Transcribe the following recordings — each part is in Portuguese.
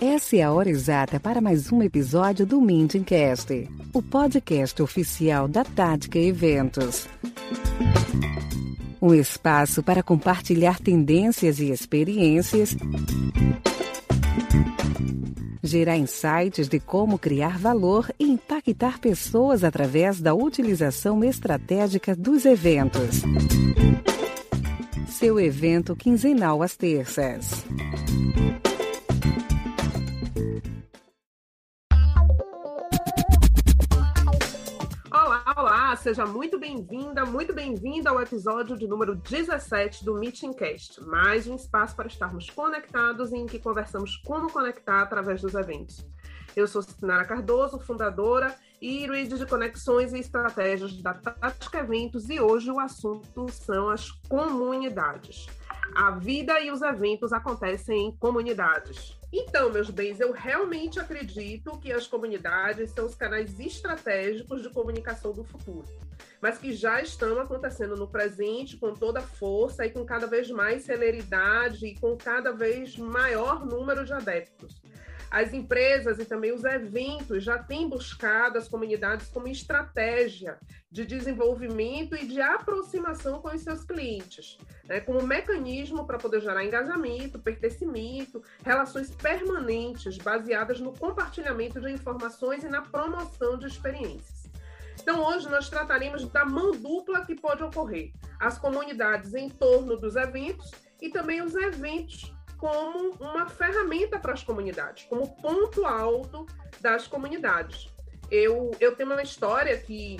Essa é a hora exata para mais um episódio do Mintingcast, o podcast oficial da Tática Eventos. Um espaço para compartilhar tendências e experiências, gerar insights de como criar valor e impactar pessoas através da utilização estratégica dos eventos. Seu evento quinzenal às terças. Olá, seja muito bem-vinda, muito bem-vinda ao episódio de número 17 do Mintingcast, mais um espaço para estarmos conectados e em que conversamos como conectar através dos eventos. Eu sou Sinara Cardoso, fundadora e lead de conexões e estratégias da Tática Eventos, e hoje o assunto são as comunidades. A vida e os eventos acontecem em comunidades. Então, meus bens, eu realmente acredito que as comunidades são os canais estratégicos de comunicação do futuro, mas que já estão acontecendo no presente com toda a força e com cada vez mais celeridade e com cada vez maior número de adeptos. As empresas e também os eventos já têm buscado as comunidades como estratégia de desenvolvimento e de aproximação com os seus clientes, né, como mecanismo para poder gerar engajamento, pertencimento, relações permanentes baseadas no compartilhamento de informações e na promoção de experiências. Então, hoje nós trataremos da mão dupla que pode ocorrer, as comunidades em torno dos eventos e também os eventos como uma ferramenta para as comunidades, como ponto alto das comunidades. Eu tenho uma história que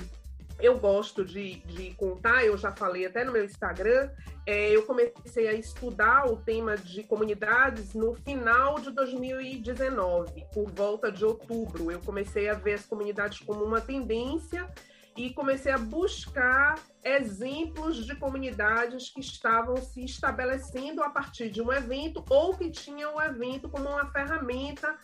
eu gosto de contar, eu já falei até no meu Instagram. Eu comecei a estudar o tema de comunidades no final de 2019, por volta de outubro. Eu comecei a ver as comunidades como uma tendência e comecei a buscar exemplos de comunidades que estavam se estabelecendo a partir de um evento ou que tinham o evento como uma ferramenta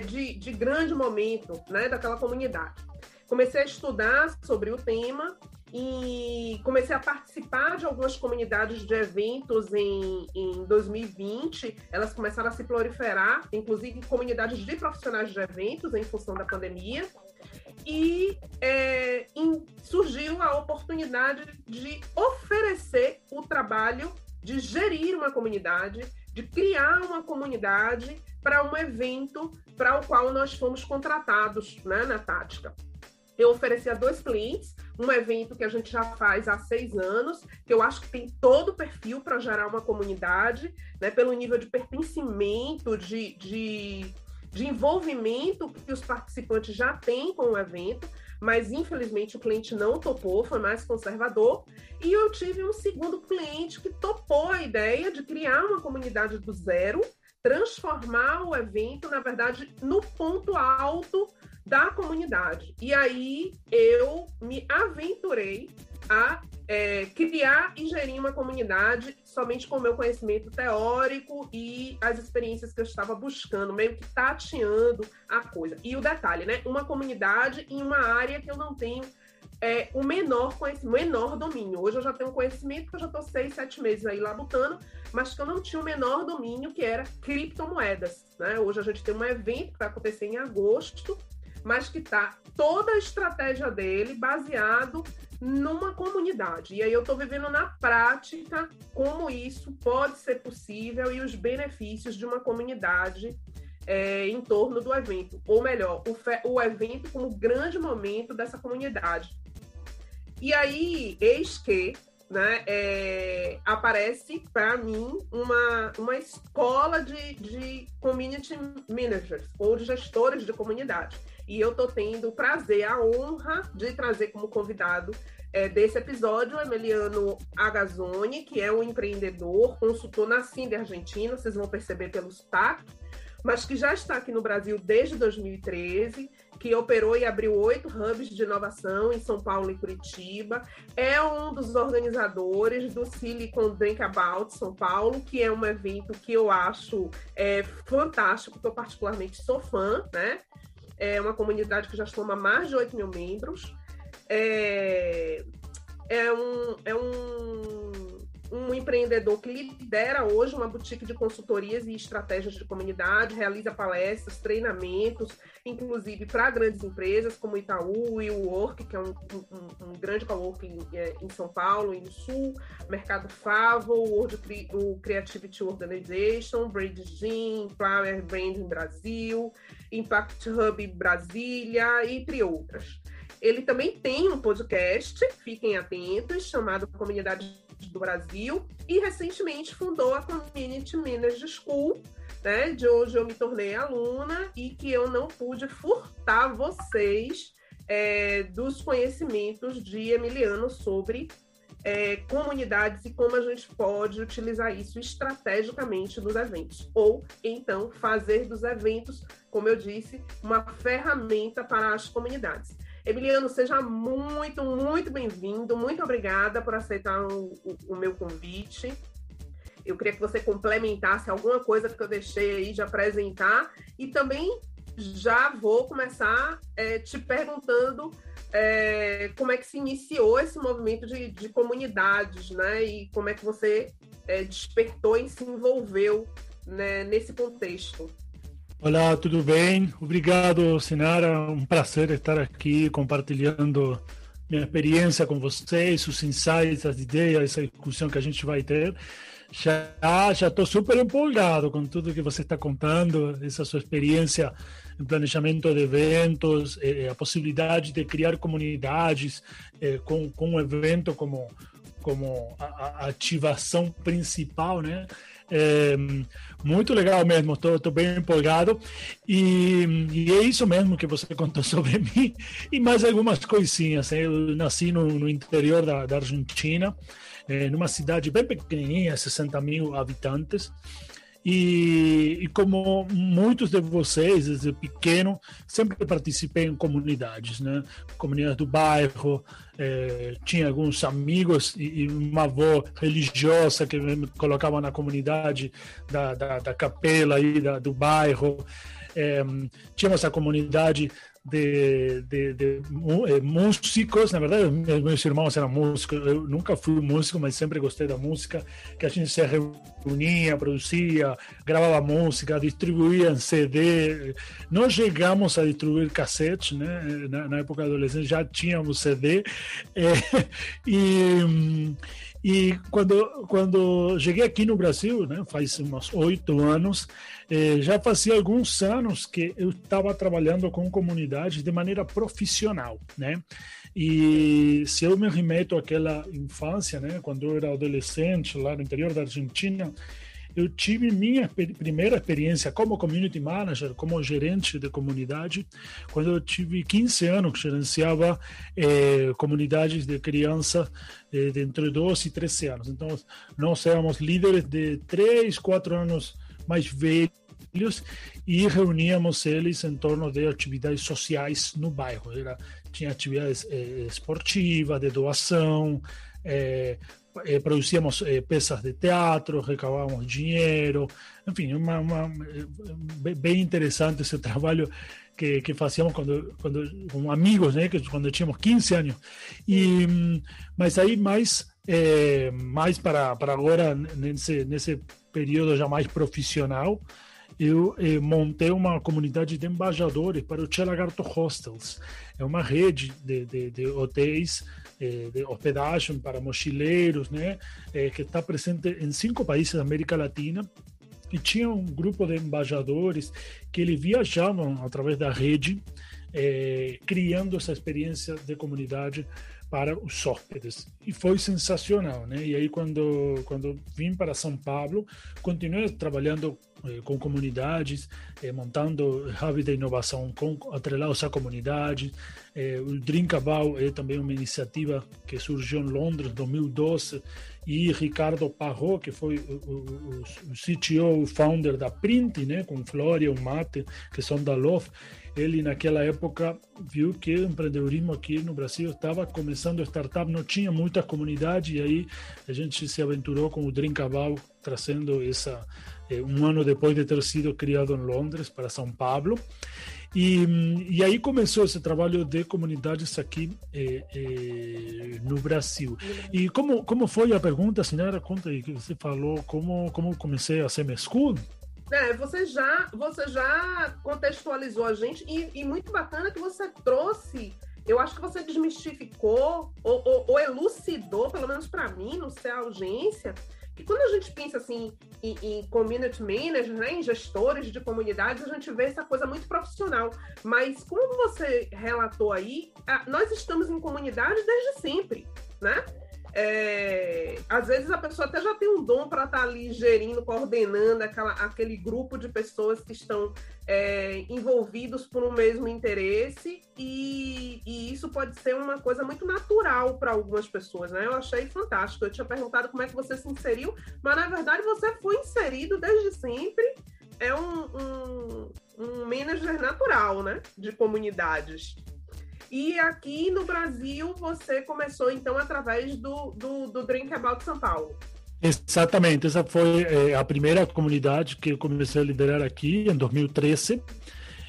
de grande momento, né, daquela comunidade. Comecei a estudar sobre o tema e comecei a participar de algumas comunidades de eventos em 2020. Elas começaram a se proliferar, inclusive comunidades de profissionais de eventos em função da pandemia. E surgiu a oportunidade de oferecer o trabalho de gerir uma comunidade, de criar uma comunidade para um evento para o qual nós fomos contratados, né, na Tática. Eu ofereci a 2 clientes, um evento que a gente já faz há 6 anos, que eu acho que tem todo o perfil para gerar uma comunidade, né, pelo nível de pertencimento, de envolvimento que os participantes já têm com o evento, mas infelizmente o cliente não topou, foi mais conservador. E eu tive um segundo cliente que topou a ideia de criar uma comunidade do zero, transformar o evento, na verdade, no ponto alto da comunidade. E aí eu me aventurei a criar e gerir uma comunidade somente com o meu conhecimento teórico e as experiências que eu estava buscando, meio que tateando a coisa. E o detalhe, né? Uma comunidade em uma área que eu não tenho o menor conhecimento, o menor domínio. Hoje eu já tenho um conhecimento, que eu já estou 6, 7 meses aí labutando, mas que eu não tinha o menor domínio, que era criptomoedas, né? Hoje a gente tem um evento que vai acontecer em agosto, mas que está toda a estratégia dele baseado numa comunidade. E aí eu estou vivendo na prática como isso pode ser possível e os benefícios de uma comunidade em torno do evento. Ou melhor, o evento como grande momento dessa comunidade. E aí, eis que, né, aparece para mim uma escola de community managers ou de gestores de comunidade. E eu estou tendo o prazer, a honra de trazer como convidado desse episódio o Emiliano Agazzoni, que é um empreendedor, consultor na Cinder Argentina, vocês vão perceber pelo sotaque, mas que já está aqui no Brasil desde 2013, que operou e abriu 8 hubs de inovação em São Paulo e Curitiba. É um dos organizadores do Silicon Drinkabout São Paulo, que é um evento que eu acho fantástico, que eu particularmente sou fã, né? É uma comunidade que já soma mais de 8 mil membros. um empreendedor que lidera hoje uma boutique de consultorias e estratégias de comunidade, realiza palestras, treinamentos, inclusive para grandes empresas como Itaú e o Work, que é um grande coworking em São Paulo e no Sul, Mercado Favo, o Creativity Organization, Bridging, Flower Branding Brasil, Impact Hub Brasília, entre outras. Ele também tem um podcast, fiquem atentos, chamado Comunidade do Brasil, e recentemente fundou a Community Management School, né, de hoje eu me tornei aluna e que eu não pude furtar vocês dos conhecimentos de Emiliano sobre comunidades e como a gente pode utilizar isso estrategicamente nos eventos, ou então fazer dos eventos, como eu disse, uma ferramenta para as comunidades. Emiliano, seja muito, muito bem-vindo, muito obrigada por aceitar o meu convite. Eu queria que você complementasse alguma coisa que eu deixei aí de apresentar e também já vou começar te perguntando como é que se iniciou esse movimento de comunidades, né? E como é que você despertou e se envolveu, né, nesse contexto. Olá, tudo bem? Obrigado, Sinara. Um prazer estar aqui compartilhando minha experiência com vocês, os insights, as ideias, essa discussão que a gente vai ter. Já estou super empolgado com tudo que você está contando, essa sua experiência em planejamento de eventos, a possibilidade de criar comunidades com um evento como a ativação principal, né? Muito legal mesmo, estou bem empolgado e é isso mesmo que você contou sobre mim e mais algumas coisinhas. Eu nasci no interior da Argentina, numa cidade bem pequenininha, 60 mil habitantes. E como muitos de vocês, desde pequeno, sempre participei em comunidades, né? Comunidades do bairro, tinha alguns amigos e uma avó religiosa que me colocava na comunidade da capela aí do bairro. Tínhamos a comunidade de músicos. Na verdade, meus irmãos eram músicos, eu nunca fui músico, mas sempre gostei da música, que a gente se reunia, produzia, gravava música, distribuía em CD. Nós chegamos a distribuir cassetes, né? Na época da adolescência já tínhamos CD, e quando cheguei aqui no Brasil, né, faz uns 8 anos, já fazia alguns anos que eu estava trabalhando com comunidades de maneira profissional, né? E se eu me remeto àquela infância, né, quando eu era adolescente lá no interior da Argentina, eu tive minha primeira experiência como community manager, como gerente de comunidade, quando eu tive 15 anos, que gerenciava comunidades de crianças de entre 12 e 13 anos. Então, nós éramos líderes de 3, 4 anos mais velhos e reuníamos eles em torno de atividades sociais no bairro. Tinha atividades esportivas, de doação, producíamos peças de teatro, recabávamos dinheiro, enfim, bem interessante esse trabalho que fazíamos com amigos, né, quando tínhamos 15 anos. Mas aí mais para agora, nesse período já mais profissional, eu montei uma comunidade de embaixadores para o Tia Lagarto Hostels. É uma rede de hotéis de hospedagem para mochileiros, né, que está presente em 5 países da América Latina. E tinha um grupo de embaixadores que eles viajavam através da rede, criando essa experiência de comunidade para os hóspedes. E foi sensacional, né? E aí, quando vim para São Paulo, continuei trabalhando com comunidades, montando hub de inovação atrelados à comunidade. O Drinkable é também uma iniciativa que surgiu em Londres em 2012, e Ricardo Parro, que foi o CTO, o founder da Print, né, com Flória e o Mate, que são da Love, ele naquela época viu que o empreendedorismo aqui no Brasil estava começando a startup, não tinha muita comunidade, e aí a gente se aventurou com o Drinkable, trazendo essa, um ano depois de ter sido criado em Londres para São Paulo. E aí começou esse trabalho de comunidades aqui no Brasil. E como foi a pergunta, senhora? Conta aí que você falou, como comecei a Seme School? Você já contextualizou a gente e muito bacana que você trouxe. Eu acho que você desmistificou ou elucidou, pelo menos para mim, no sei a urgência, que quando a gente pensa assim em community managers, né, em gestores de comunidades, a gente vê essa coisa muito profissional. Mas como você relatou aí, nós estamos em comunidade desde sempre, né? Às vezes a pessoa até já tem um dom para estar ali gerindo, coordenando aquele grupo de pessoas que estão envolvidos por um mesmo interesse, e isso pode ser uma coisa muito natural para algumas pessoas, né? Eu achei fantástico. Eu tinha perguntado como é que você se inseriu, mas na verdade você foi inserido desde sempre. É um manager natural, né? De comunidades. E aqui no Brasil, você começou, então, através do Drink About São Paulo. Exatamente. Essa foi a primeira comunidade que eu comecei a liderar aqui, em 2013.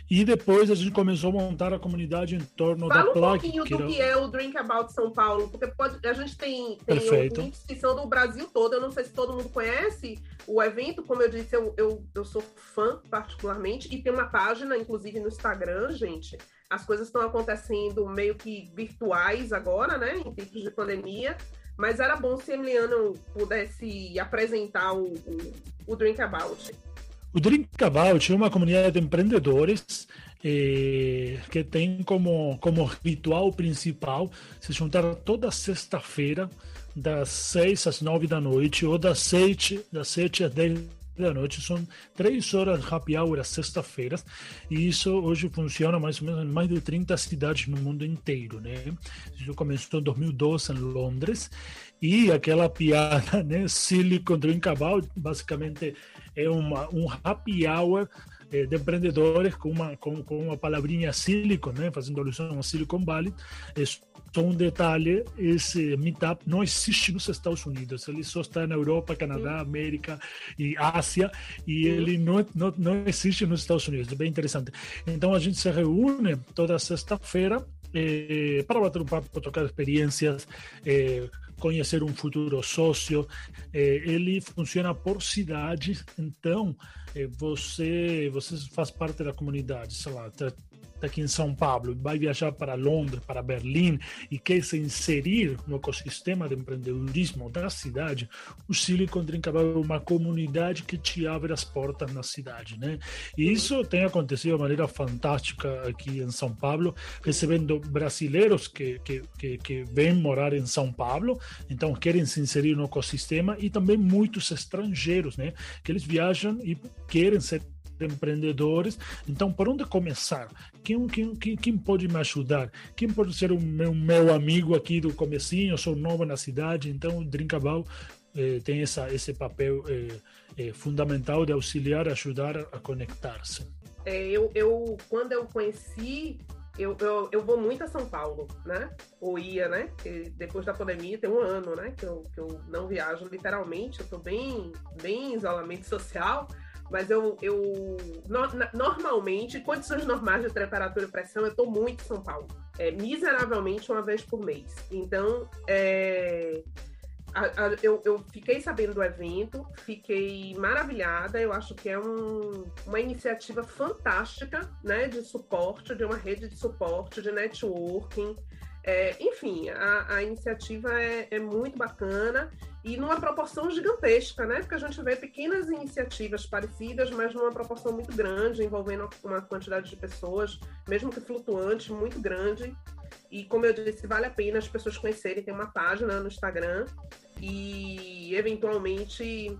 E depois a gente começou a montar a comunidade em torno da Plug. Fala um pouquinho do que é o Drink About São Paulo, porque a gente tem ouvintes que são do Brasil todo. Eu não sei se todo mundo conhece o evento. Como eu disse, eu sou fã, particularmente, e tem uma página, inclusive, no Instagram, gente. As coisas estão acontecendo meio que virtuais agora, né, em tempos de pandemia, mas era bom se Emiliano pudesse apresentar o Drink About. O Drink About é uma comunidade de empreendedores que tem como ritual principal se juntar toda sexta-feira, das 6 às 9 da noite, ou das 7 às 10 da noite. São 3 horas de happy hour às sexta-feiras, e isso hoje funciona mais ou menos em mais de 30 cidades no mundo inteiro, né? Isso começou em 2012 em Londres, e aquela piada, né, Silicon Drink About, basicamente é um happy hour de empreendedores com uma palavrinha Silicon, né, fazendo alusão a Silicon Valley. Só um detalhe, esse meetup não existe nos Estados Unidos, ele só está na Europa, Canadá, América e Ásia, e ele não existe nos Estados Unidos. É bem interessante. Então a gente se reúne toda sexta-feira para bater um papo, trocar experiências, conhecer um futuro sócio. Ele funciona por cidade, então você faz parte da comunidade, sei lá, aqui em São Paulo, vai viajar para Londres, para Berlim, e quer se inserir no ecossistema de empreendedorismo da cidade, o Silicon Drink About é uma comunidade que te abre as portas na cidade, né? E isso tem acontecido de maneira fantástica aqui em São Paulo, recebendo brasileiros que vêm morar em São Paulo, então querem se inserir no ecossistema, e também muitos estrangeiros, né? Que eles viajam e querem ser empreendedores. Então, por onde começar? Quem pode me ajudar? Quem pode ser o meu amigo aqui do comecinho? Eu sou novo na cidade, então o Drink About tem esse papel fundamental de auxiliar, ajudar a conectar-se. Quando eu conheci, eu vou muito a São Paulo, né? Ou ia, né? Depois da pandemia tem um ano, né? Que eu não viajo literalmente, eu estou bem em isolamento social. Mas normalmente, em condições normais de temperatura e pressão, eu estou muito em São Paulo. Miseravelmente uma vez por mês. Então, eu fiquei sabendo do evento, fiquei maravilhada. Eu acho que é uma iniciativa fantástica, né, de suporte, de uma rede de suporte, de networking. Enfim, a iniciativa é muito bacana e numa proporção gigantesca, né? Porque a gente vê pequenas iniciativas parecidas, mas numa proporção muito grande, envolvendo uma quantidade de pessoas, mesmo que flutuante, muito grande. E, como eu disse, vale a pena as pessoas conhecerem. Tem uma página no Instagram e, eventualmente,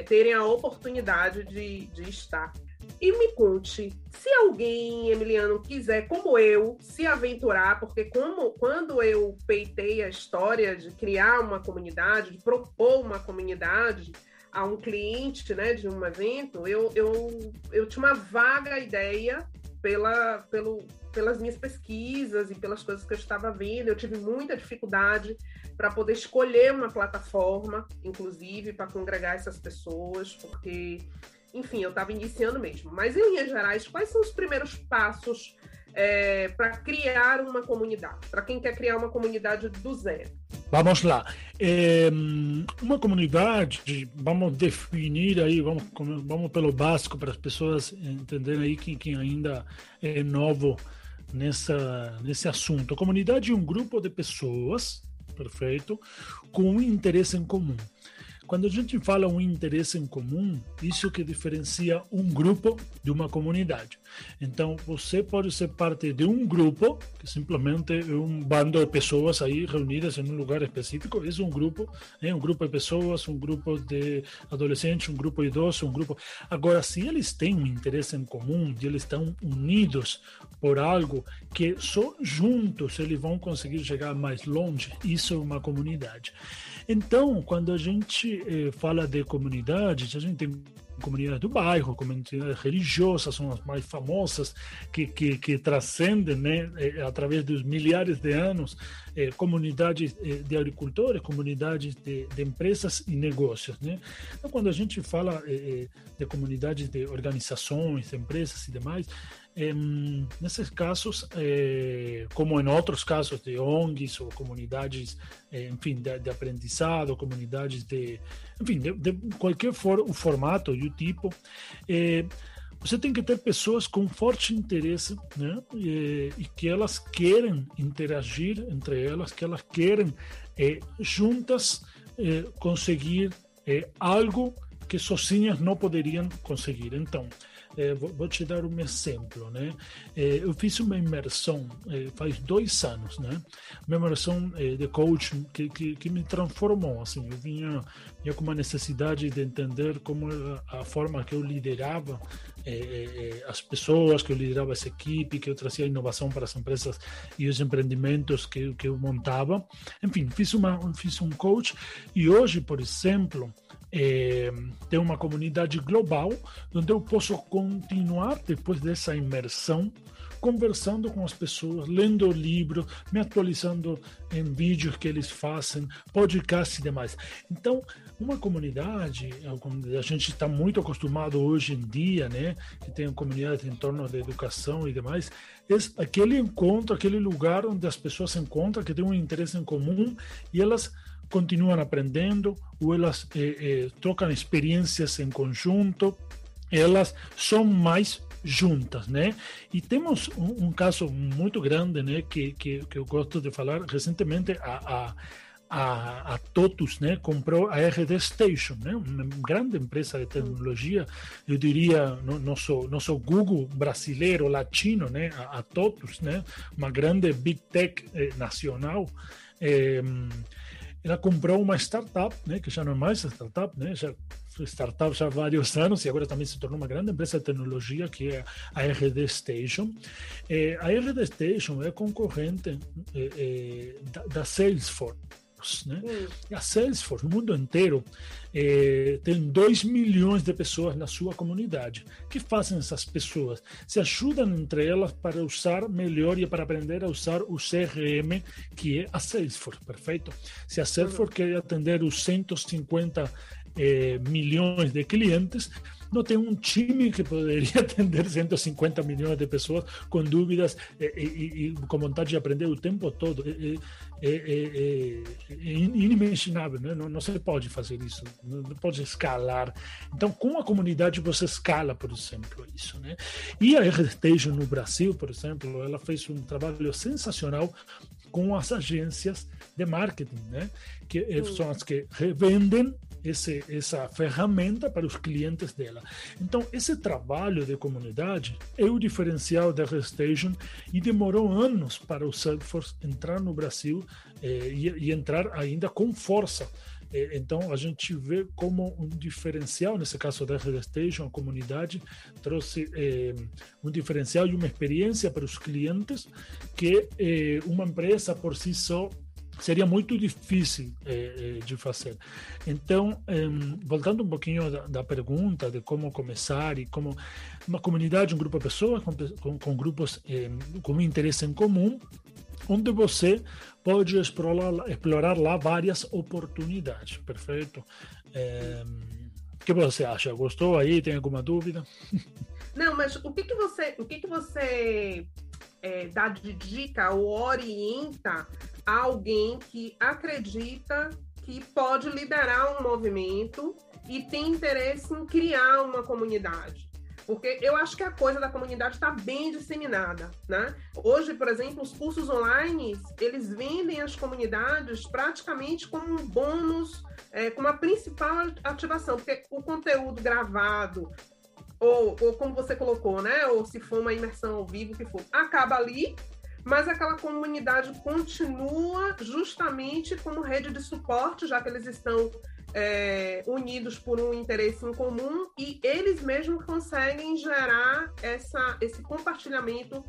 terem a oportunidade de estar. E me conte, se alguém, Emiliano, quiser, como eu, se aventurar, porque quando eu peitei a história de criar uma comunidade, de propor uma comunidade a um cliente, né, de um evento, eu tinha uma vaga ideia pelas minhas pesquisas e pelas coisas que eu estava vendo. Eu tive muita dificuldade para poder escolher uma plataforma, inclusive, para congregar essas pessoas, porque enfim, eu estava iniciando mesmo. Mas, em linhas gerais, quais são os primeiros passos para criar uma comunidade? Para quem quer criar uma comunidade do zero? Vamos lá. Uma comunidade, vamos definir aí, vamos pelo básico para as pessoas entenderem aí quem ainda é novo nesse assunto. A comunidade é um grupo de pessoas, perfeito, com um interesse em comum. Quando a gente fala um interesse em comum, isso que diferencia um grupo de uma comunidade. Então, você pode ser parte de um grupo, que simplesmente é um bando de pessoas aí reunidas em um lugar específico. Esse é um grupo de pessoas, um grupo de adolescentes, um grupo idoso, um grupo... Agora, se eles têm um interesse em comum, e eles estão unidos por algo que só juntos eles vão conseguir chegar mais longe, isso é uma comunidade. Então, quando a gente fala de comunidades, a gente tem comunidades do bairro, comunidades religiosas, são as mais famosas, que transcendem, né, através dos milhares de anos, comunidades de agricultores, comunidades de empresas e negócios, né? Então, quando a gente fala de comunidades de organizações, de empresas e demais, nesses casos, como em outros casos de ONGs ou comunidades, enfim, de aprendizado, comunidades de qualquer o formato e o tipo, você tem que ter pessoas com forte interesse, né? E que elas querem interagir entre elas, que elas querem juntas conseguir algo que sozinhas não poderiam conseguir. Então, vou te dar um exemplo, né? Eu fiz uma imersão faz 2 anos, né? Uma imersão de coaching que me transformou, assim. Eu vinha com uma necessidade de entender como a forma que eu liderava as pessoas, que eu liderava essa equipe, que eu trazia inovação para as empresas e os empreendimentos que eu montava. Enfim, fiz um coach e hoje, por exemplo, tem uma comunidade global onde eu posso continuar depois dessa imersão conversando com as pessoas, lendo livros, me atualizando em vídeos que eles fazem, podcasts e demais. Então, uma comunidade, a gente está muito acostumado hoje em dia, né, que tem comunidades em torno da educação e demais, é aquele encontro, aquele lugar onde as pessoas se encontram, que têm um interesse em comum e elas continuam aprendendo, ou elas trocam experiências em conjunto, elas são mais juntas, né? E temos um caso muito grande, né, que eu gosto de falar. Recentemente a TOTUS, né, comprou a RD Station, né, uma grande empresa de tecnologia, eu diria nosso Google brasileiro, latino, né, a TOTUS, né, uma grande Big Tech nacional. Ela comprou uma startup, né, que já não é mais startup, né, já startup já há vários anos e agora também se tornou uma grande empresa de tecnologia, que é a RD Station. A RD Station é concorrente da Salesforce, né? A Salesforce, no mundo inteiro, tem 2 milhões de pessoas na sua comunidade. O que fazem essas pessoas? Se ajudam entre elas para usar melhor e para aprender a usar o CRM, que é a Salesforce, perfeito? Se a Salesforce quer atender os 150 milhões de clientes, não tem um time que poderia atender 150 milhões de pessoas com dúvidas e com vontade de aprender o tempo todo. É inimaginável, né? Não se pode fazer isso, não pode escalar. Então, com a comunidade você escala, por exemplo, isso, né? E a RDStation no Brasil, por exemplo, ela fez um trabalho sensacional com as agências de marketing, né? Que são as que revendem essa ferramenta para os clientes dela. Então, esse trabalho de comunidade é o diferencial da RedStation e demorou anos para o Salesforce entrar no Brasil e entrar ainda com força. Então, a gente vê como um diferencial, nesse caso da RedStation, a comunidade trouxe um diferencial e uma experiência para os clientes que uma empresa por si só seria muito difícil de fazer. Então, voltando um pouquinho da pergunta de como começar e como uma comunidade, um grupo de pessoas com grupos com interesse em comum, onde você pode explorar lá várias oportunidades, perfeito? que você acha? Gostou aí? Tem alguma dúvida? Não, mas o que você dá de dica ou orienta a alguém que acredita que pode liderar um movimento e tem interesse em criar uma comunidade? Porque eu acho que a coisa da comunidade está bem disseminada, né? Hoje, por exemplo, os cursos online, eles vendem as comunidades praticamente como um bônus, como a principal ativação, porque o conteúdo gravado, ou como você colocou, né? Ou se for uma imersão ao vivo, que for, acaba ali, mas aquela comunidade continua justamente como rede de suporte, já que eles estão unidos por um interesse em comum, e eles mesmos conseguem gerar esse compartilhamento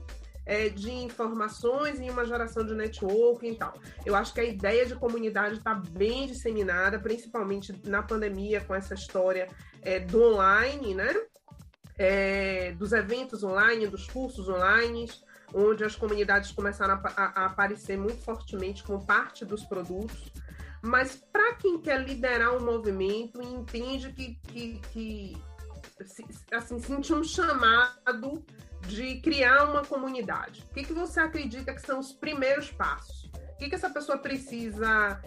de informações e uma geração de networking e tal. Eu acho que a ideia de comunidade está bem disseminada, principalmente na pandemia, com essa história do online, né? Dos eventos online, dos cursos online, onde as comunidades começaram a aparecer muito fortemente como parte dos produtos. Mas para quem quer liderar um movimento e entende que assim, sentiu um chamado de criar uma comunidade, o que você acredita que são os primeiros passos? O que essa pessoa precisa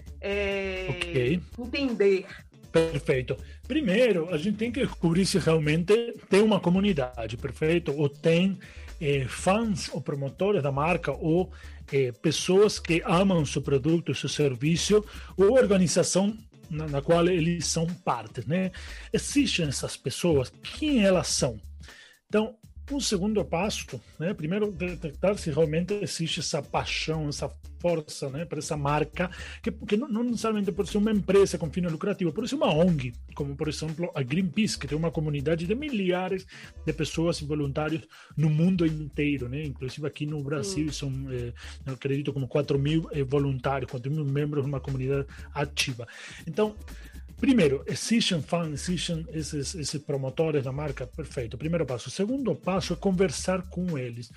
entender? Perfeito. Primeiro, a gente tem que descobrir se realmente tem uma comunidade, perfeito? Ou tem fãs ou promotores da marca, ou pessoas que amam seu produto, seu serviço, ou organização na qual eles são parte, né? Existem essas pessoas, quem elas são? Então, um segundo passo, né? Primeiro, detectar se realmente existe essa paixão, essa força, né? Para essa marca, que não necessariamente pode ser uma empresa com fim lucrativo, pode ser uma ONG, como, por exemplo, a Greenpeace, que tem uma comunidade de milhares de pessoas e voluntários no mundo inteiro, né? Inclusive aqui no Brasil, são, eu acredito, como 4.000 voluntários, 4.000 membros de uma comunidade ativa. Então, primeiro, existem fãs, existem esses promotores da marca, perfeito. Primeiro passo. Segundo passo é conversar com eles.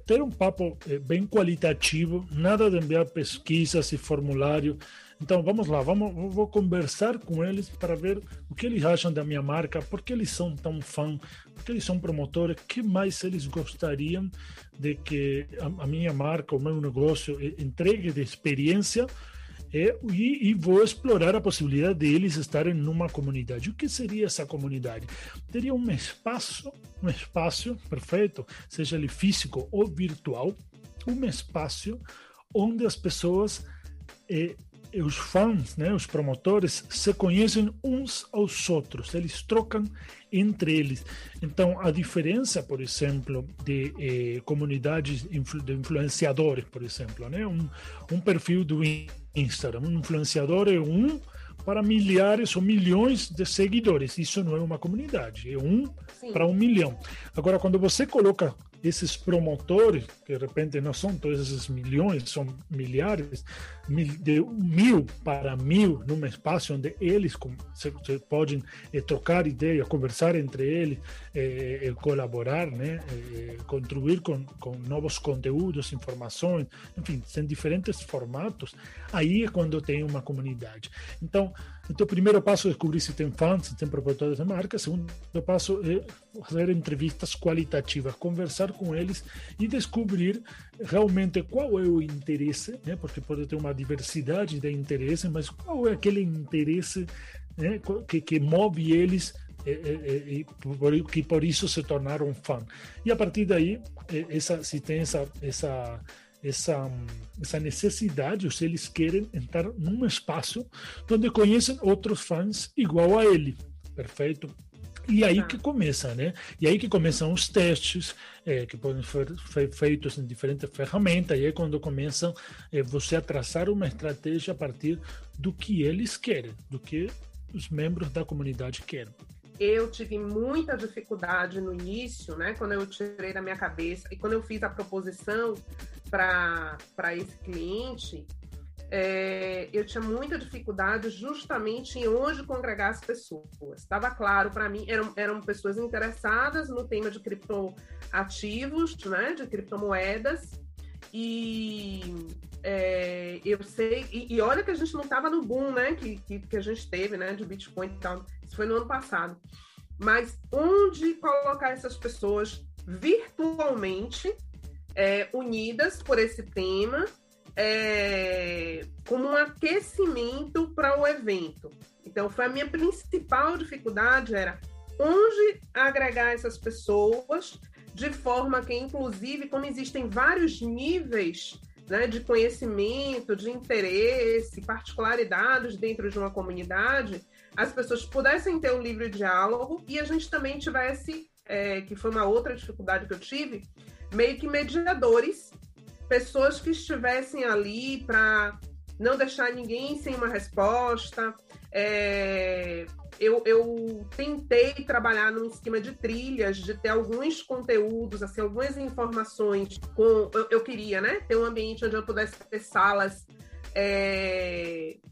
Ter um papo bem qualitativo, nada de enviar pesquisas e formulário. Então, vamos lá, vou conversar com eles para ver o que eles acham da minha marca, por que eles são tão fãs, por que eles são promotores, o que mais eles gostariam de que a minha marca, o meu negócio, entregue de experiência. E vou explorar a possibilidade deles estarem numa comunidade. O que seria essa comunidade? Teria um espaço perfeito, seja ele físico ou virtual, um espaço onde as pessoas, os fãs, né, os promotores, se conhecem uns aos outros, eles trocam entre eles. Então, a diferença, por exemplo, de comunidades de influenciadores, por exemplo, né, um perfil do Instagram, um influenciador é um para milhares ou milhões de seguidores. Isso não é uma comunidade, é um para 1 milhão. Agora, quando você coloca esses promotores, que de repente não são todos esses milhões, são milhares, de 1.000 para 1.000, num espaço onde eles podem trocar ideias, conversar entre eles, colaborar, né? Contribuir com novos conteúdos, informações, enfim, são diferentes formatos. Aí é quando tem uma comunidade. Então, o primeiro passo é descobrir se tem fãs, se tem promotores de marca. O segundo passo é fazer entrevistas qualitativas, conversar com eles e descobrir realmente qual é o interesse, né? Porque pode ter uma diversidade de interesse, mas qual é aquele interesse, né, que move eles, que por isso se tornaram fã. E a partir daí, se tem essa necessidade, ou se eles querem entrar num espaço onde conhecem outros fãs igual a ele, perfeito? E aí que começa, né? E aí que começam os testes, que podem ser feitos em diferentes ferramentas, e aí quando começam você a traçar uma estratégia a partir do que eles querem, do que os membros da comunidade querem. Eu tive muita dificuldade no início, né? Quando eu tirei da minha cabeça, e quando eu fiz a proposição para esse cliente, eu tinha muita dificuldade justamente em onde congregar as pessoas. Estava claro para mim, eram pessoas interessadas no tema de criptoativos, né, de criptomoedas, Eu sei, e olha que a gente não estava no boom, né, que a gente teve, né, de Bitcoin e tal, isso foi no ano passado. Mas onde colocar essas pessoas virtualmente unidas por esse tema, como um aquecimento para o evento. Então, foi a minha principal dificuldade, era onde agregar essas pessoas, de forma que, inclusive, como existem vários níveis, né, de conhecimento, de interesse, particularidades dentro de uma comunidade, as pessoas pudessem ter um livre diálogo e a gente também tivesse, que foi uma outra dificuldade que eu tive, meio que mediadores, pessoas que estivessem ali para não deixar ninguém sem uma resposta. Eu tentei trabalhar num esquema de trilhas, de ter alguns conteúdos, assim, algumas informações. Eu queria, né, ter um ambiente onde eu pudesse ter salas,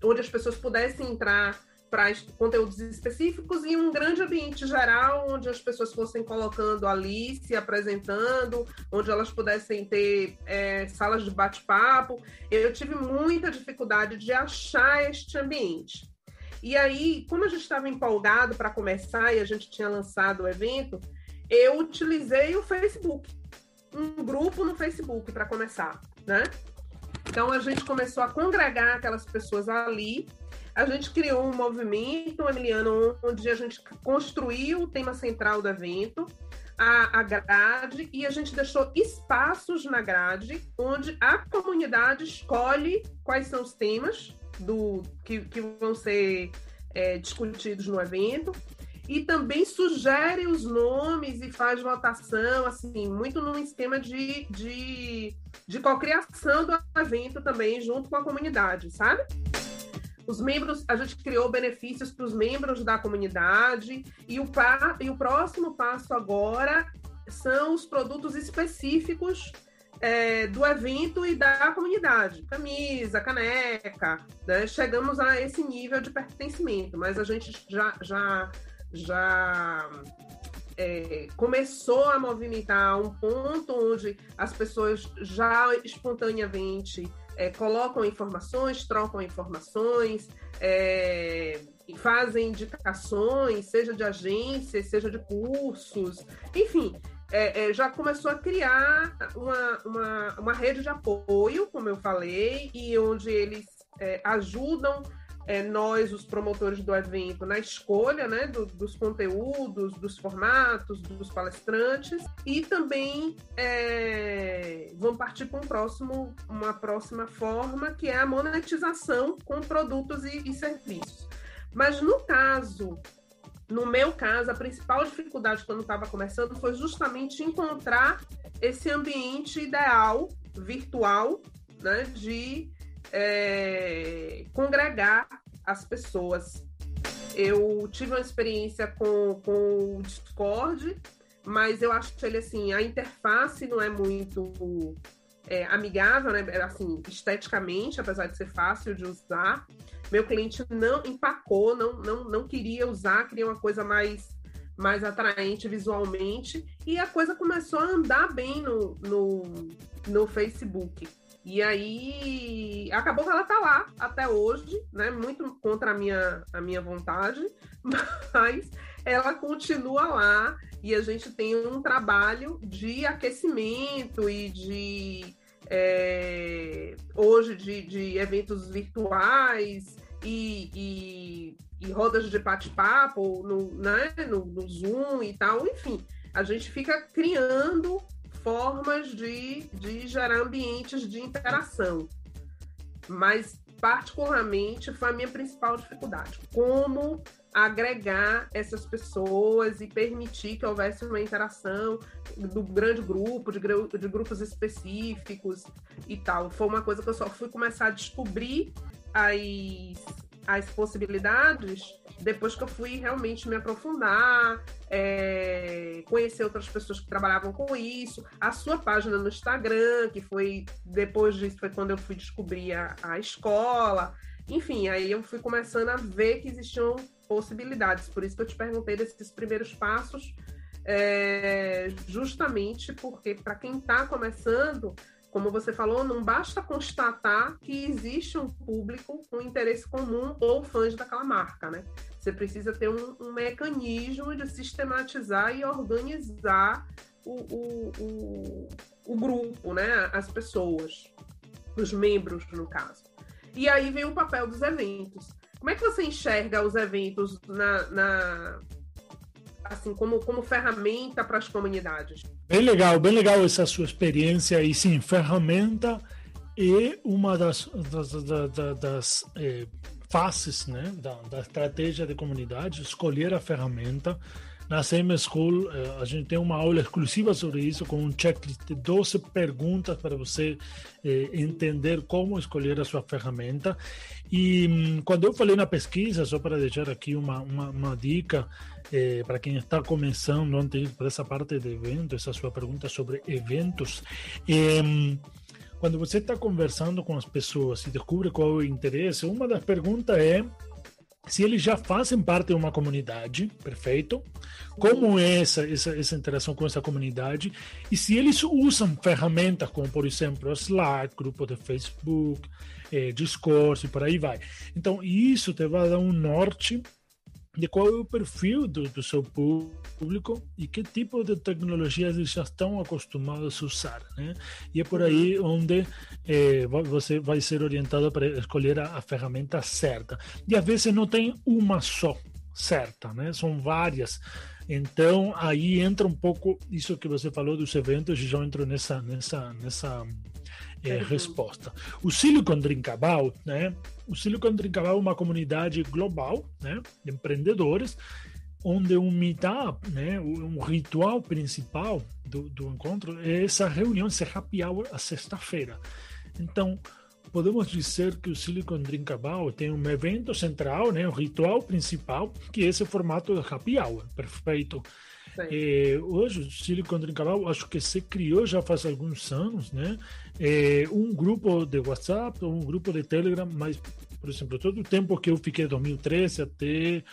onde as pessoas pudessem entrar para conteúdos específicos, e um grande ambiente geral, onde as pessoas fossem colocando ali, se apresentando, onde elas pudessem ter salas de bate-papo. Eu tive muita dificuldade de achar este ambiente. E aí, como a gente estava empolgado para começar e a gente tinha lançado o evento, eu utilizei o Facebook, um grupo no Facebook para começar, né? Então, a gente começou a congregar aquelas pessoas ali. A gente criou um movimento, Emiliano, onde a gente construiu o tema central do evento, a grade, e a gente deixou espaços na grade, onde a comunidade escolhe quais são os temas que vão ser discutidos no evento, e também sugere os nomes e faz votação, assim, muito num esquema de cocriação do evento também, junto com a comunidade, sabe? Os membros, a gente criou benefícios para os membros da comunidade, e o próximo passo agora são os produtos específicos do evento e da comunidade. Camisa, caneca, né? Chegamos a esse nível de pertencimento, mas a gente já começou a movimentar um ponto onde as pessoas já espontaneamente colocam informações, trocam informações, fazem indicações, seja de agências, seja de cursos, enfim, já começou a criar uma rede de apoio, como eu falei, e onde eles ajudam nós, os promotores do evento, na escolha, né, dos conteúdos, dos formatos, dos palestrantes, e também vão partir para uma próxima forma, que é a monetização com produtos e serviços. Mas no meu caso, a principal dificuldade quando estava começando foi justamente encontrar esse ambiente ideal, virtual, né, de congregar as pessoas. Eu tive uma experiência com o Discord, mas eu acho ele, assim, a interface não é muito amigável, né, assim, esteticamente, apesar de ser fácil de usar. Meu cliente não empacou, não queria usar, queria uma coisa mais atraente visualmente, e a coisa começou a andar bem no Facebook. E aí, acabou que ela está lá até hoje, né? Muito contra a minha vontade, mas ela continua lá, e a gente tem um trabalho de aquecimento e hoje de eventos virtuais e rodas de bate-papo no Zoom e tal. Enfim, a gente fica criando formas de gerar ambientes de interação. Mas, particularmente, foi a minha principal dificuldade. Como agregar essas pessoas e permitir que houvesse uma interação do grande grupo, de grupos específicos e tal. Foi uma coisa que eu só fui começar a descobrir as possibilidades depois que eu fui realmente me aprofundar, conhecer outras pessoas que trabalhavam com isso, a sua página no Instagram, que foi, depois disso, foi quando eu fui descobrir a escola. Enfim, aí eu fui começando a ver que existiam possibilidades. Por isso que eu te perguntei desses primeiros passos, justamente porque, para quem está começando, como você falou, não basta constatar que existe um público com interesse comum ou fãs daquela marca, né? Você precisa ter um mecanismo de sistematizar e organizar o grupo, né? As pessoas, os membros, no caso. E aí vem o papel dos eventos. Como é que você enxerga os eventos assim, como ferramenta para as comunidades? Bem legal essa sua experiência. E sim, ferramenta é uma das faces, né, da estratégia de comunidade, escolher a ferramenta. Na CM School, a gente tem uma aula exclusiva sobre isso, com um checklist de 12 perguntas para você entender como escolher a sua ferramenta. E quando eu falei na pesquisa, só para deixar aqui uma dica, para quem está começando, antes para essa parte de eventos, essa sua pergunta sobre eventos, quando você está conversando com as pessoas e descobre qual é o interesse, uma das perguntas é se eles já fazem parte de uma comunidade, perfeito? Como é essa interação com essa comunidade? E se eles usam ferramentas como, por exemplo, Slack, grupo de Facebook, Discord e por aí vai. Então, isso te vai dar um norte de qual é o perfil do seu público e que tipo de tecnologia eles já estão acostumados a usar, né? E é por aí onde você vai ser orientado para escolher a ferramenta certa. E às vezes não tem uma só certa, né? São várias. Então, aí entra um pouco isso que você falou dos eventos e já entro nessa resposta. O Silicon Drinkabout, né? O Silicon Drinkabout é uma comunidade global, né, de empreendedores, onde um meetup, né, um ritual principal do encontro é essa reunião, esse happy hour, à sexta-feira. Então, podemos dizer que o Silicon Drinkabout tem um evento central, né, um ritual principal, que é esse formato de happy hour, perfeito. Hoje o Silicon Drinkabout acho que se criou já faz alguns anos, né? Um grupo de WhatsApp, um grupo de Telegram, mas, por exemplo, todo o tempo que eu fiquei, 2013 até...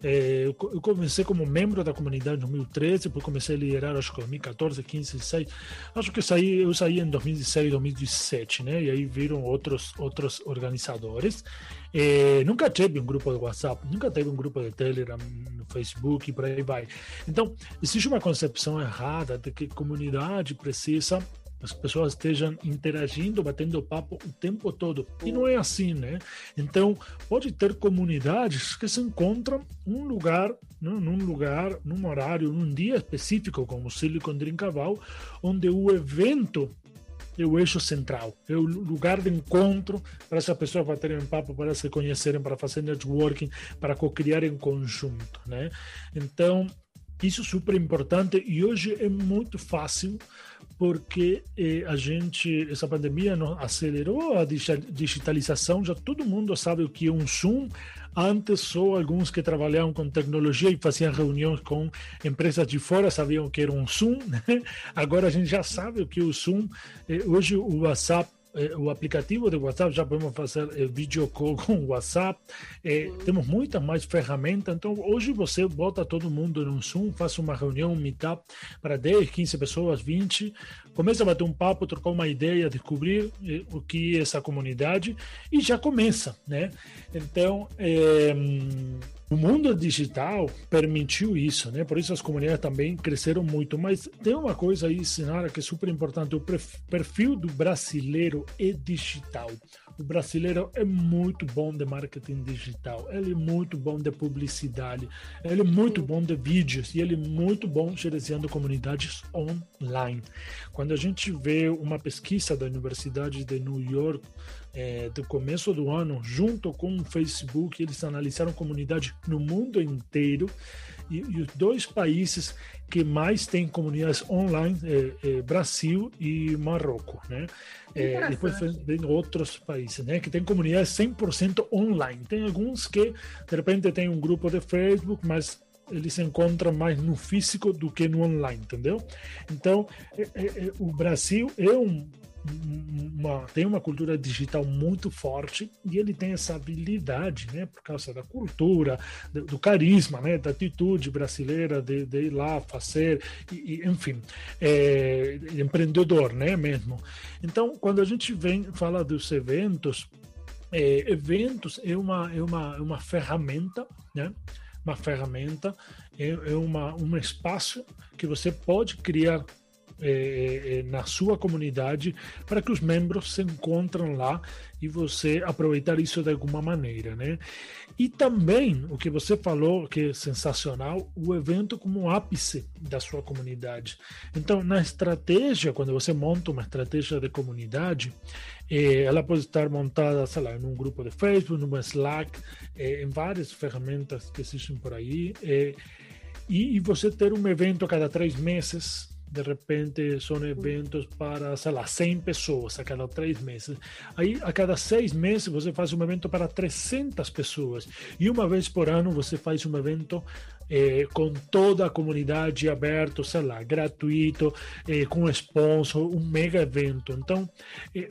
eu comecei como membro da comunidade em 2013, depois comecei a liderar, acho que em 2014, 15, 16. Acho que eu saí em 2016, 2017, né? E aí viram outros organizadores. Nunca teve um grupo de WhatsApp, nunca teve um grupo de Telegram, no Facebook e por aí vai. Então, existe uma concepção errada de que comunidade precisa as pessoas estejam interagindo, batendo papo o tempo todo. E não é assim, né? Então, pode ter comunidades que se encontram num lugar, num horário, num dia específico, como o Silicon Drinkabout, onde o evento é o eixo central, é o lugar de encontro para essas pessoas baterem papo, para se conhecerem, para fazer networking, para co-criar em conjunto, né? Então, isso é super importante e hoje é muito fácil porque essa pandemia acelerou a digitalização, já todo mundo sabe o que é um Zoom. Antes só alguns que trabalhavam com tecnologia e faziam reuniões com empresas de fora sabiam o que era um Zoom, né? Agora a gente já sabe o que é o Zoom. Hoje o WhatsApp, o aplicativo de WhatsApp, já podemos fazer video call com o WhatsApp, temos muitas mais ferramentas. Então hoje você bota todo mundo num Zoom, faz uma reunião, um meetup para 10, 15 pessoas, 20, começa a bater um papo, trocar uma ideia, descobrir o que é essa comunidade e já começa, né? Então o mundo digital permitiu isso, né? Por isso as comunidades também cresceram muito. Mas tem uma coisa aí, Sinara, que é super importante. O perfil do brasileiro é digital. O brasileiro é muito bom de marketing digital. Ele é muito bom de publicidade. Ele é muito bom de vídeos. E ele é muito bom gerenciando comunidades online. Quando a gente vê uma pesquisa da Universidade de New York, do começo do ano, junto com o Facebook, eles analisaram comunidades no mundo inteiro e os dois países que mais têm comunidades online Brasil e Marrocos, né? Depois vem outros países, né, que tem comunidades 100% online. Tem alguns que de repente tem um grupo de Facebook, mas eles se encontram mais no físico do que no online, entendeu? Então, o Brasil é um tem uma cultura digital muito forte e ele tem essa habilidade, né, por causa da cultura, do carisma, né, da atitude brasileira de ir lá fazer, enfim, empreendedor, né, mesmo. Então, quando a gente fala dos eventos, eventos é uma ferramenta, né? Uma ferramenta, um espaço que você pode criar na sua comunidade para que os membros se encontrem lá e você aproveitar isso de alguma maneira, né? E também o que você falou que é sensacional, o evento como ápice da sua comunidade. Então, na estratégia, quando você monta uma estratégia de comunidade, ela pode estar montada, sei lá, em um grupo de Facebook, num Slack, em várias ferramentas que existem por aí, e você ter um evento a cada 3 meses. De repente são eventos para, sei lá, 100 pessoas a cada 3 meses. Aí, a cada 6 meses, você faz um evento para 300 pessoas. E uma vez por ano, você faz um evento com toda a comunidade aberto, sei lá, gratuito, com sponsor, um mega evento. Então,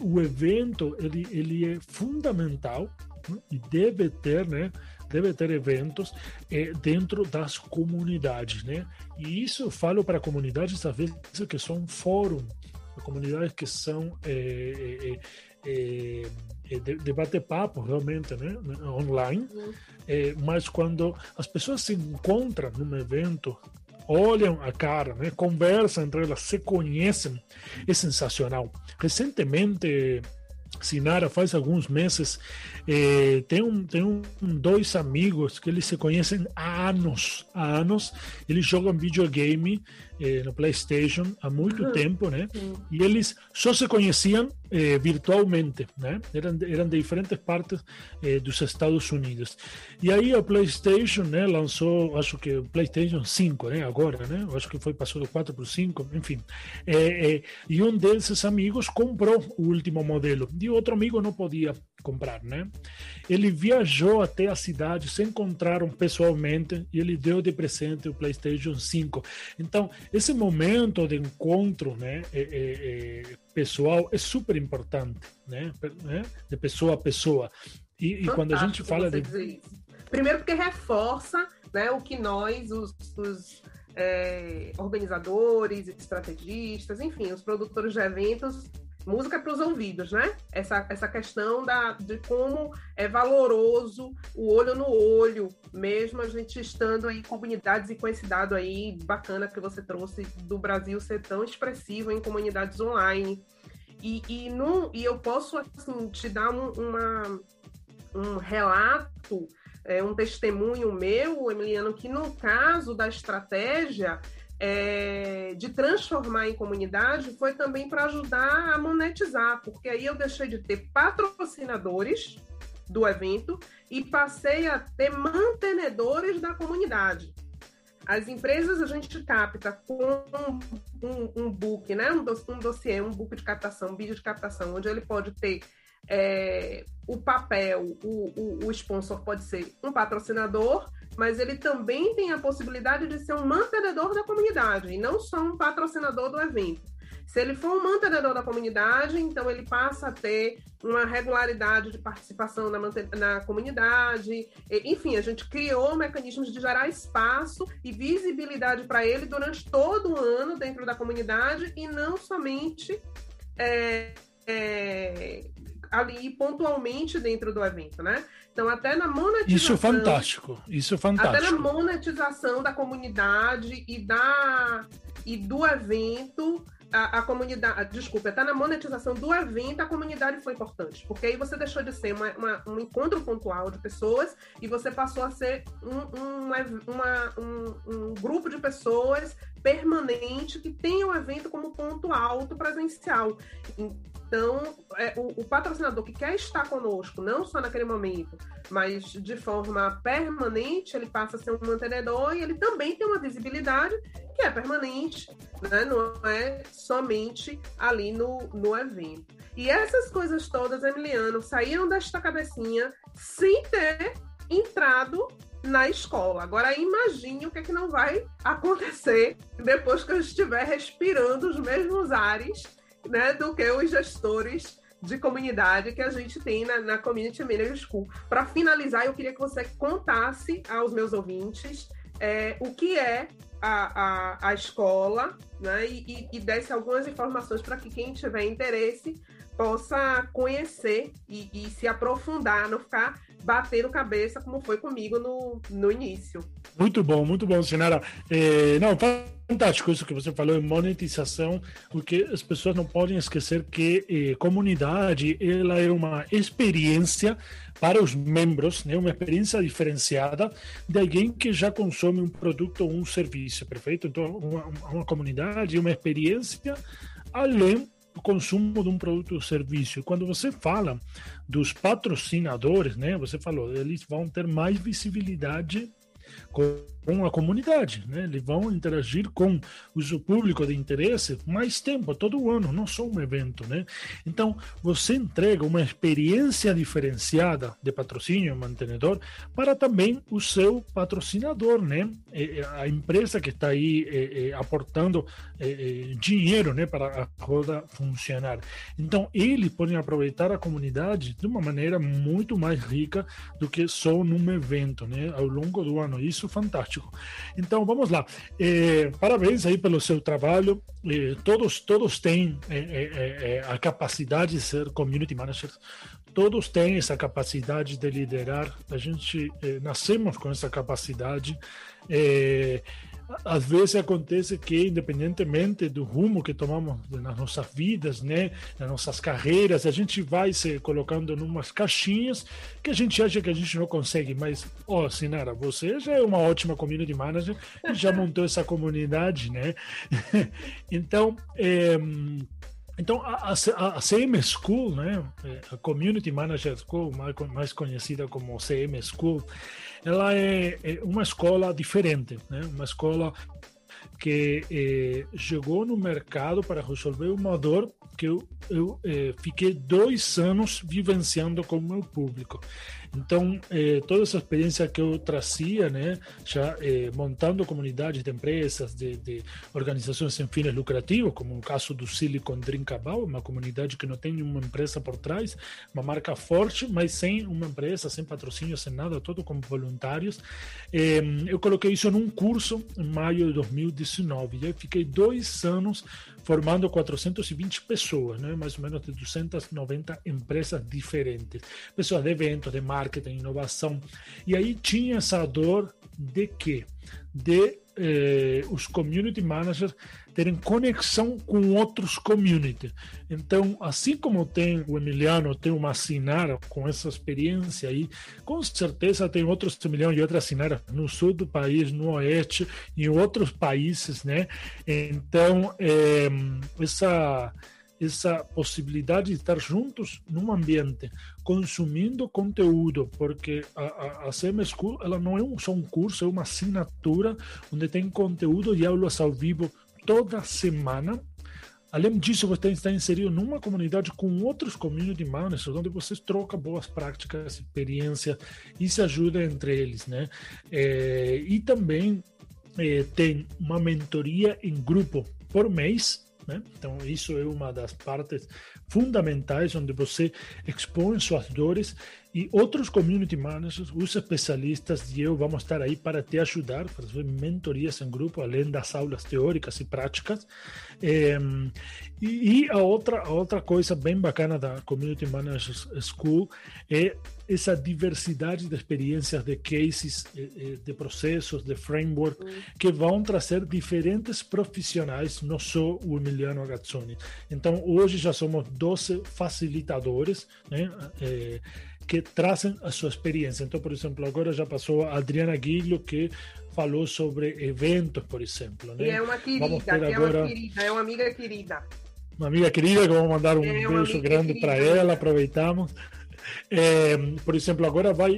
o evento, ele é fundamental, né? E deve ter, né? Deve ter eventos dentro das comunidades, né? E isso eu falo para comunidades, às vezes, que são um fórum, comunidades que são de bate-papo, realmente, né? Online, mas quando as pessoas se encontram num evento, olham a cara, né? Conversam entre elas, se conhecem, é sensacional. Recentemente, Sinara, faz alguns meses, tem 2 amigos que eles se conhecem há anos, eles jogam videogame no PlayStation há muito tempo, né? E eles só se conheciam virtualmente, né? Eram de diferentes partes dos Estados Unidos. E aí a PlayStation, né, lançou, acho que o PlayStation 5, né, agora, né? Eu acho que passou do 4 para o 5, enfim. E um desses amigos comprou o último modelo e o outro amigo não podia comprar, né? Ele viajou até a cidade, se encontraram pessoalmente e ele deu de presente o PlayStation 5. Então, esse momento de encontro, né, pessoal é super importante, né? De pessoa a pessoa. E quando a gente fala de... Primeiro porque reforça, né, o que nós, os organizadores, estrategistas, enfim, os produtores de eventos, música para os ouvidos, né? Essa questão de como é valoroso o olho no olho, mesmo a gente estando em comunidades e com esse dado aí bacana que você trouxe do Brasil ser tão expressivo em comunidades online. E eu posso, assim, te dar um relato, um testemunho meu, Emiliano, que no caso da estratégia de transformar em comunidade foi também para ajudar a monetizar, porque aí eu deixei de ter patrocinadores do evento e passei a ter mantenedores da comunidade. As empresas a gente capta com um book, né? um dossiê, um book de captação, um vídeo de captação, onde ele pode ter o papel, o sponsor pode ser um patrocinador, mas ele também tem a possibilidade de ser um mantenedor da comunidade, e não só um patrocinador do evento. Se ele for um mantenedor da comunidade, então ele passa a ter uma regularidade de participação na comunidade. Enfim, a gente criou mecanismos de gerar espaço e visibilidade para ele durante todo o ano dentro da comunidade, e não somente ali pontualmente dentro do evento, né? Então, até na monetização... Isso é fantástico. Até na monetização da comunidade e do evento, a comunidade... Desculpa, até na monetização do evento, a comunidade foi importante. Porque aí você deixou de ser um encontro pontual de pessoas e você passou a ser um grupo de pessoas permanente que tem o evento como ponto alto presencial. Então, o patrocinador que quer estar conosco, não só naquele momento, mas de forma permanente, ele passa a ser um mantenedor e ele também tem uma visibilidade que é permanente, né? Não é somente ali no evento. E essas coisas todas, Emiliano, saíram desta cabecinha sem ter entrado na escola. Agora, imagine o que não vai acontecer depois que eu estiver respirando os mesmos ares né, do que os gestores de comunidade que a gente tem na Community Manager School. Para finalizar, eu queria que você contasse aos meus ouvintes o que é a escola, né, e desse algumas informações para que quem tiver interesse possa conhecer e se aprofundar, não ficar batendo cabeça como foi comigo no início. Muito bom, Sinara. Não, fantástico isso que você falou em monetização, porque as pessoas não podem esquecer que comunidade ela é uma experiência para os membros, né? Uma experiência diferenciada de alguém que já consome um produto ou um serviço, perfeito? Então, uma comunidade é uma experiência além do consumo de um produto ou serviço. Quando você fala dos patrocinadores, né? Você falou, eles vão ter mais visibilidade com a comunidade, né? Eles vão interagir com o seu público de interesse mais tempo, todo ano, não só um evento, né? Então, você entrega uma experiência diferenciada de patrocínio mantenedor para também o seu patrocinador, né? A empresa que está aí aportando dinheiro, né, para a roda funcionar. Então, eles podem aproveitar a comunidade de uma maneira muito mais rica do que só num evento, né, ao longo do ano. Isso é fantástico. Então, vamos lá. Parabéns aí pelo seu trabalho. Todos têm a capacidade de ser community managers. Todos têm essa capacidade de liderar. A gente nascemos com essa capacidade. Às vezes acontece que, independentemente do rumo que tomamos nas nossas vidas, né, nas nossas carreiras, a gente vai se colocando em umas caixinhas que a gente acha que a gente não consegue. Mas, Sinara, você já é uma ótima community manager e já montou essa comunidade, né? Então, a CM School, né, a Community Manager School, mais conhecida como CM School, ela é uma escola diferente, né? Uma escola que chegou no mercado para resolver uma dor que eu fiquei 2 anos vivenciando com o meu público. Então, toda essa experiência que eu trazia, né, já montando comunidades de empresas, de organizações sem fins lucrativos, como o caso do Silicon Drinkable, uma comunidade que não tem nenhuma empresa por trás, uma marca forte, mas sem uma empresa, sem patrocínio, sem nada, todo como voluntários. Eu coloquei isso num curso em maio de 2019, e aí fiquei 2 anos formando 420 pessoas, né? Mais ou menos de 290 empresas diferentes, pessoas de eventos, de marketing, inovação. E aí tinha essa dor de quê? De os community managers terem conexão com outros community. Então, assim como tem o Emiliano, tem uma Sinara com essa experiência aí, com certeza tem outros Emiliano e outras Sinaras no sul do país, no oeste, em outros países, né? Então, essa possibilidade de estar juntos num ambiente, consumindo conteúdo, porque a CM School ela não é só um curso, é uma assinatura onde tem conteúdo de aulas ao vivo toda semana. Além disso, você está inserido numa comunidade com outros community managers, onde vocês trocam boas práticas, experiência e se ajudam entre eles, né? E também tem uma mentoria em grupo por mês, né? Então, isso é uma das partes fundamentais, onde você expõe suas dores e outros community managers, os especialistas e eu vamos estar aí para te ajudar, para fazer mentorias em grupo, além das aulas teóricas e práticas. E a outra coisa bem bacana da Community Managers School é essa diversidade de experiências, de cases, de processos, de framework, que vão trazer diferentes profissionais, não só o Emiliano Agazzoni. Então, hoje já somos 12 facilitadores, né, que trazem a sua experiência. Então, por exemplo, agora já passou a Adriana Guilho, que falou sobre eventos, por exemplo. Né? E é uma querida, é uma amiga querida. Uma amiga querida, que vamos mandar um beijo grande para ela, aproveitamos. Por exemplo, agora vai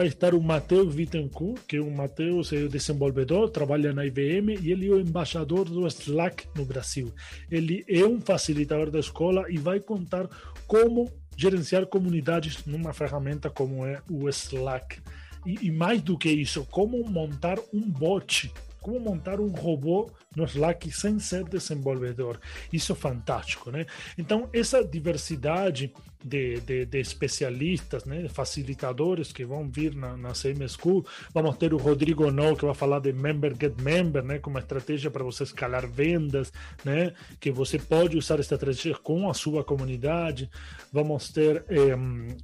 estar o Matheus Bittencourt, que o Matheus é desenvolvedor, trabalha na IBM e ele é o embaixador do Slack no Brasil. Ele é um facilitador da escola e vai contar como gerenciar comunidades numa ferramenta como é o Slack. E mais do que isso, como montar um bot como montar um robô no Slack sem ser desenvolvedor. Isso é fantástico, né? Então, essa diversidade de especialistas, né, facilitadores que vão vir na CM School. Vamos ter o Rodrigo No, que vai falar de Member Get Member, né, como estratégia para você escalar vendas, né, que você pode usar essa estratégia com a sua comunidade. Vamos ter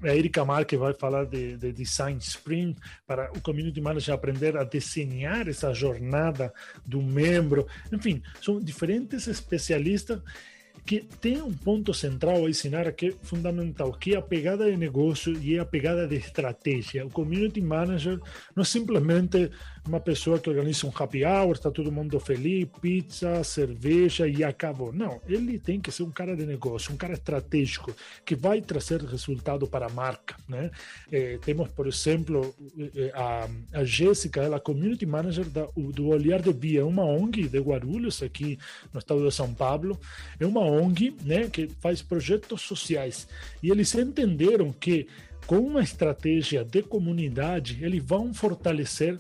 a Erika Mar, que vai falar de Design Sprint, para o Community Manager aprender a desenhar essa jornada do membro. Enfim, são diferentes especialistas que tem um ponto central a ensinar que é fundamental, que é a pegada de negócio e é a pegada de estratégia. O Community Manager não é simplesmente uma pessoa que organiza um happy hour, está todo mundo feliz, pizza, cerveja e acabou. Não, ele tem que ser um cara de negócio, um cara estratégico, que vai trazer resultado para a marca, né? Temos, por exemplo, a Jéssica, ela é Community Manager do Olhar de Bia, uma ONG de Guarulhos, aqui no estado de São Paulo. É uma ONG, né, que faz projetos sociais. E eles entenderam que, com uma estratégia de comunidade, eles vão fortalecer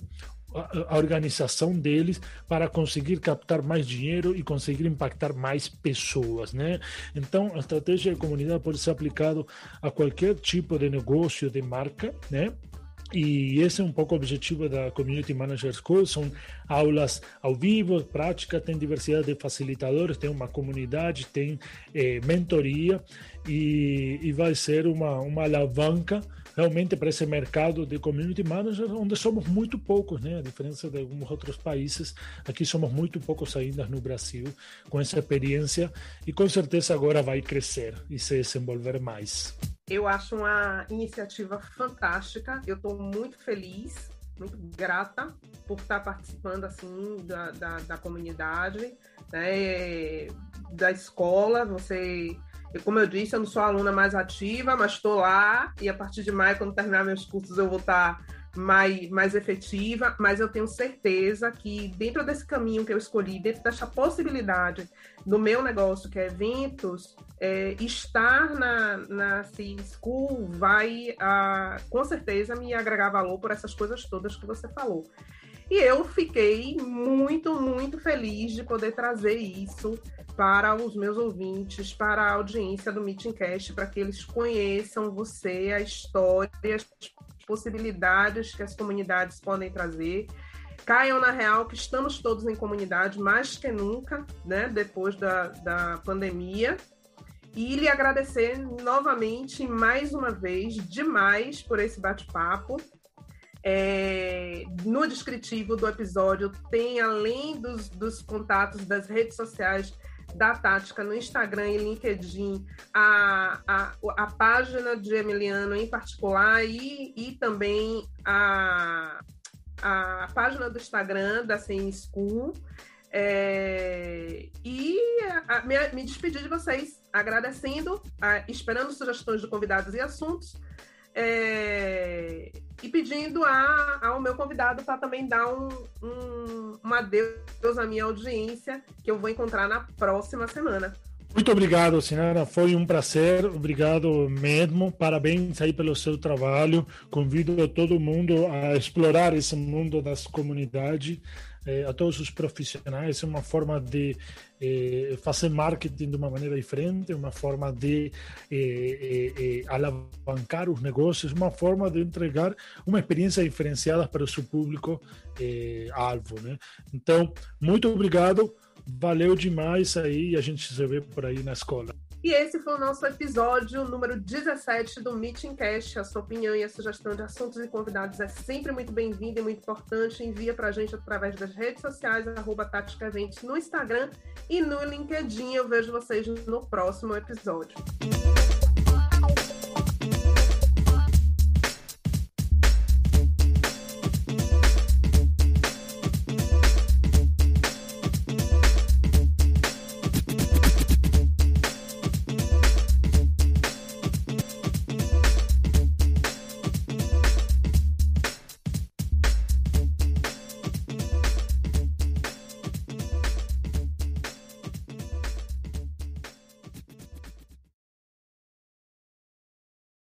a organização deles para conseguir captar mais dinheiro e conseguir impactar mais pessoas, né? Então, a estratégia de comunidade pode ser aplicada a qualquer tipo de negócio, de marca, né? E esse é um pouco o objetivo da Community Manager School. São aulas ao vivo, prática, tem diversidade de facilitadores, tem uma comunidade, tem mentoria e vai ser uma alavanca realmente para esse mercado de Community Manager, onde somos muito poucos, né? A diferença de alguns outros países, aqui somos muito poucos ainda no Brasil com essa experiência e com certeza agora vai crescer e se desenvolver mais. Eu acho uma iniciativa fantástica. Eu estou muito feliz, muito grata por estar participando assim da comunidade, né, da escola. Como eu disse, eu não sou a aluna mais ativa, mas estou lá e a partir de maio, quando terminar meus cursos, eu vou estar mais efetiva, mas eu tenho certeza que dentro desse caminho que eu escolhi, dentro dessa possibilidade do meu negócio, que é eventos, estar na CM School vai, com certeza, me agregar valor por essas coisas todas que você falou. E eu fiquei muito, muito feliz de poder trazer isso para os meus ouvintes, para a audiência do Meetingcast, para que eles conheçam você, a história, as possibilidades que as comunidades podem trazer. Caiam na real que estamos todos em comunidade, mais que nunca, né, depois da pandemia. E lhe agradecer novamente, mais uma vez, demais por esse bate-papo. No descritivo do episódio tem, além dos contatos das redes sociais da Tática no Instagram e LinkedIn, a página de Emiliano em particular e também a página do Instagram da CM School. Me despedir de vocês, agradecendo, esperando sugestões de convidados e assuntos, e pedindo ao meu convidado para também dar um adeus à minha audiência, que eu vou encontrar na próxima semana. Muito obrigado, Sinara. Foi um prazer. Obrigado mesmo. Parabéns aí pelo seu trabalho. Convido todo mundo a explorar esse mundo das comunidades, a todos os profissionais. É uma forma de fazer marketing de uma maneira diferente, uma forma de alavancar os negócios, uma forma de entregar uma experiência diferenciada para o seu público alvo, né? Então, muito obrigado. Valeu demais aí, a gente se vê por aí na escola. E esse foi o nosso episódio número 17 do Meetingcast. A sua opinião e a sugestão de assuntos e convidados é sempre muito bem-vinda e muito importante. Envia pra gente através das redes sociais, @TáticaEventos no Instagram e no LinkedIn. Eu vejo vocês no próximo episódio.